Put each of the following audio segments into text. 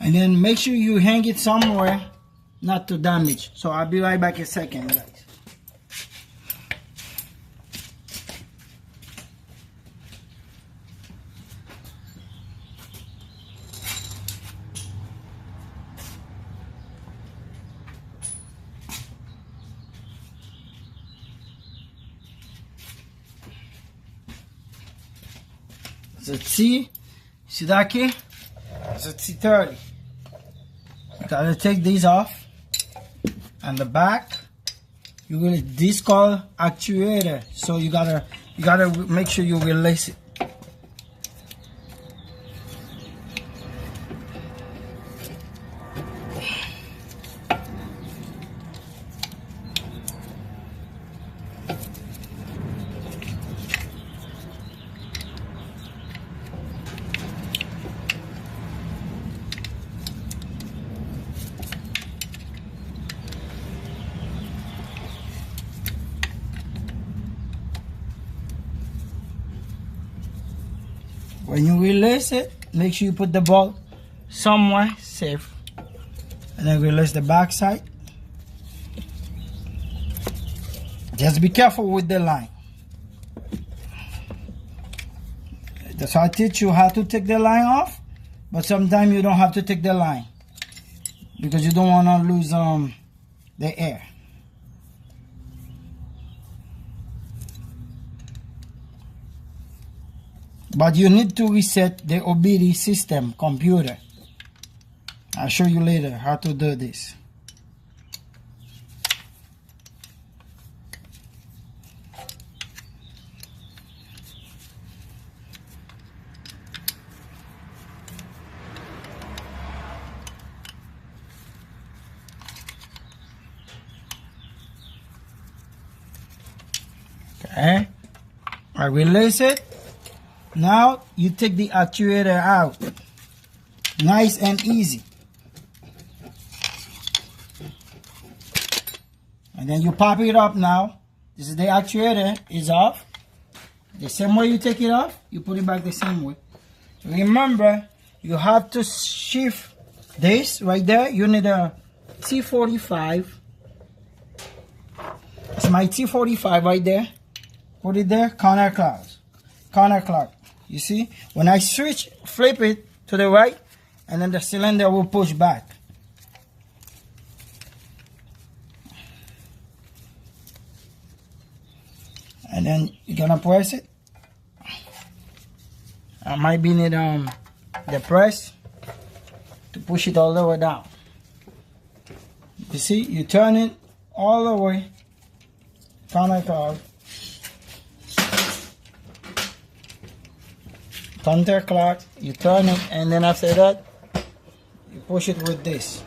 And then make sure you hang it somewhere not to damage. So I'll be right back in a second, guys. The T, see that key? It's a T30. You gotta take these off. And the back, you will this called actuator. So you gotta make sure you release it. When you release it, make sure you put the bolt somewhere safe. And then release the back side. Just be careful with the line. That's how I teach you how to take the line off. But sometimes you don't have to take the line, because you don't want to lose the air. But you need to reset the OBD system computer. I'll show you later how to do this. Okay, I release it. Now you take the actuator out. Nice and easy. And then you pop it up now. This is the actuator is off. The same way you take it off, you put it back the same way. Remember, you have to shift this right there. You need a T45. It's my T45 right there. Put it there, counterclockwise. Counterclock. You see? When I switch, flip it to the right, and then the cylinder will push back. And then you're gonna press it. I might be need the press to push it all the way down. You see? You turn it all the way. Counterclock. Counterclock, you turn it, and then after that, you push it with this.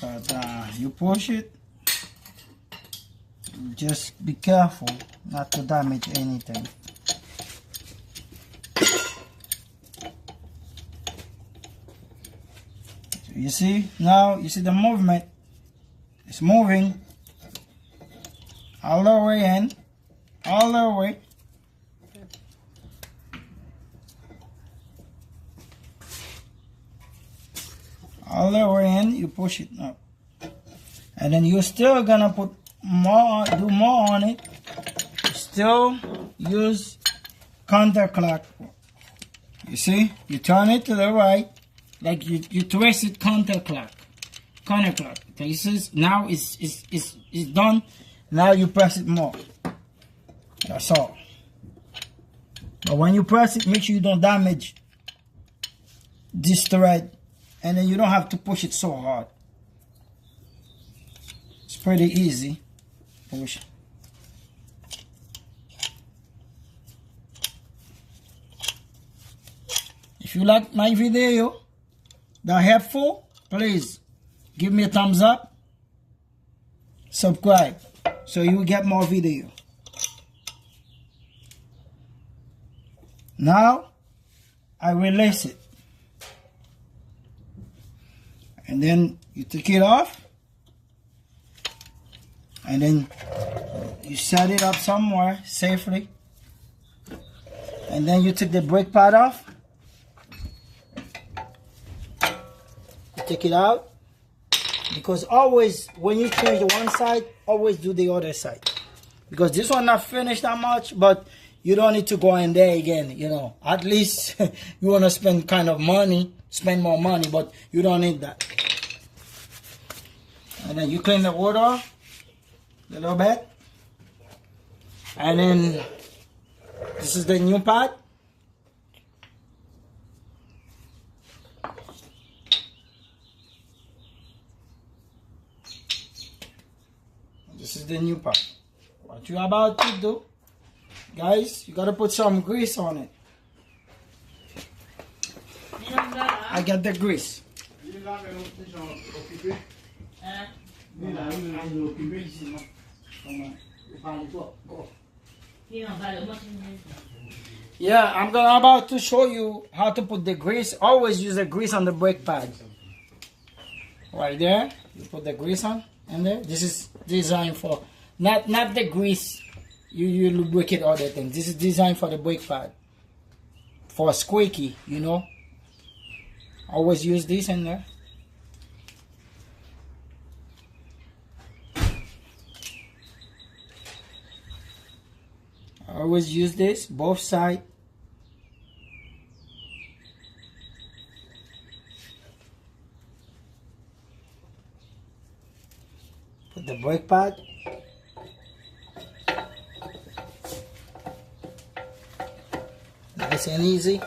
But you push it, just be careful not to damage anything. So you see, now you see the movement, it's moving all the way in, all the way. All the way in, you push it up. And then you're still gonna put more, do more on it. Still use counterclock. You see? You turn it to the right, like you twist it counterclock. Counterclock. This is, now it's done. Now you press it more. That's all. But when you press it, make sure you don't damage this thread. And then you don't have to push it so hard. pretty easy. Push. If you like my video, that helpful, please give me a thumbs up, subscribe, so you will get more video. Now, I release it. And then you take it off. And then you set it up somewhere safely. And then you take the brake pad off. You take it out. Because always, when you change one side, always do the other side. Because this one not finished that much, but you don't need to go in there again, you know. At least you want to spend kind of money, spend more money, but you don't need that. And then you clean the water off a little bit. And then this is the new pad. This is the new pad. What you about to do, guys, you gotta put some grease on it. I got the grease. Yeah, I'm about to show you how to put the grease. Always use the grease on the brake pad. Right there, you put the grease on, and there. This is designed for not the grease. You lubricate other things. This is designed for the brake pad, for squeaky, you know. Always use this in there. Always use this, both sides. Put the brake pad. Nice and easy.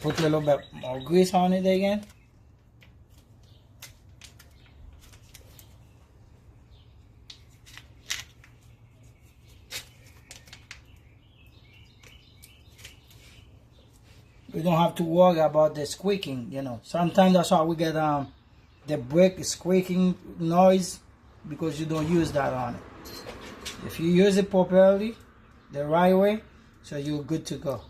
Put a little bit more grease on it again. We don't have to worry about the squeaking, you know. Sometimes that's why we get the brake squeaking noise, because you don't use that on it. If you use it properly, the right way, so you're good to go.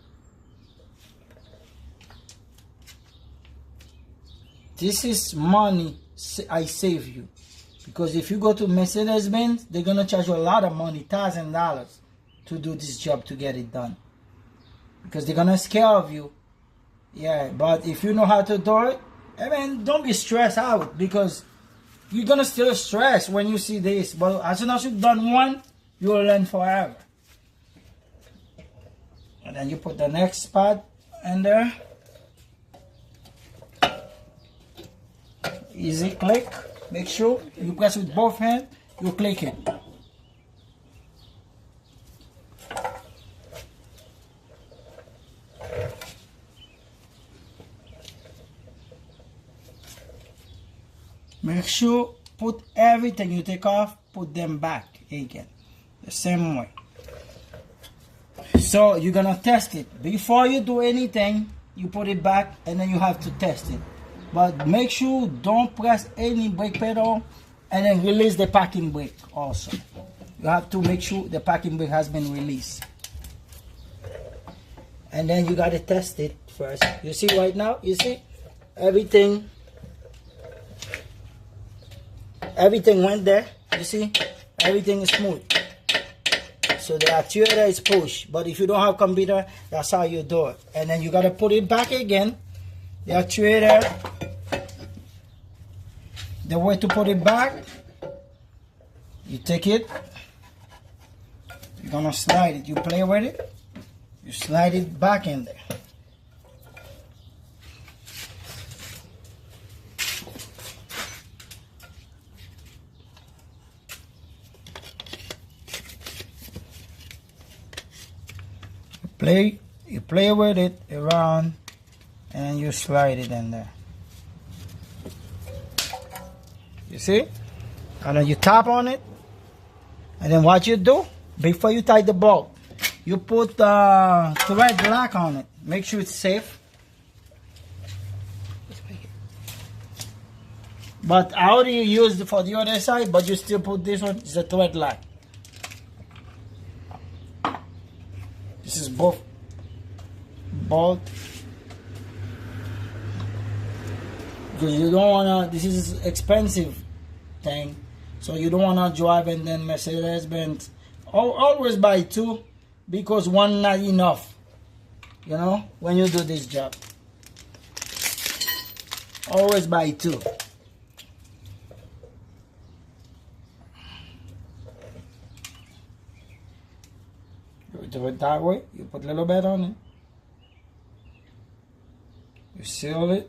This is money I save you, because if you go to Mercedes-Benz, they're gonna charge you a lot of money, $1,000, to do this job, to get it done, because they're gonna scare of you. Yeah, but if you know how to do it, I mean, don't be stressed out, because you're gonna still stress when you see this. But as soon as you've done one, you will learn forever. And then you put the next pad in there. Easy click. Make sure you press with both hands, you click it. Make sure put everything you take off, put them back again, the same way. So you're gonna test it. Before you do anything, you put it back and then you have to test it. But make sure don't press any brake pedal and then release the parking brake also. You have to make sure the parking brake has been released. And then you gotta test it first. You see right now, you see everything went there. You see everything is smooth. So the actuator is push. But if you don't have computer, that's how you do it. And then you gotta put it back again. The actuator, the way to put it back, you take it, you're gonna slide it. You play with it, you slide it back in there. You play with it around, and you slide it in there. You see? And then you tap on it, and then what you do before you tie the bolt, you put thread lock on it. Make sure it's safe. But I already used it for the other side, but you still put this one. It's a thread lock. This is both bolt. Because you don't wanna, this is expensive thing, so you don't wanna drive and then Mercedes-Benz. Always buy two, because one not enough, you know, when you do this job. Always buy two. You do it that way. You put a little bit on it. You seal it.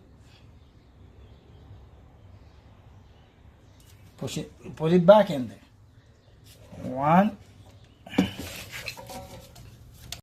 Push it. Put it back in there. 1,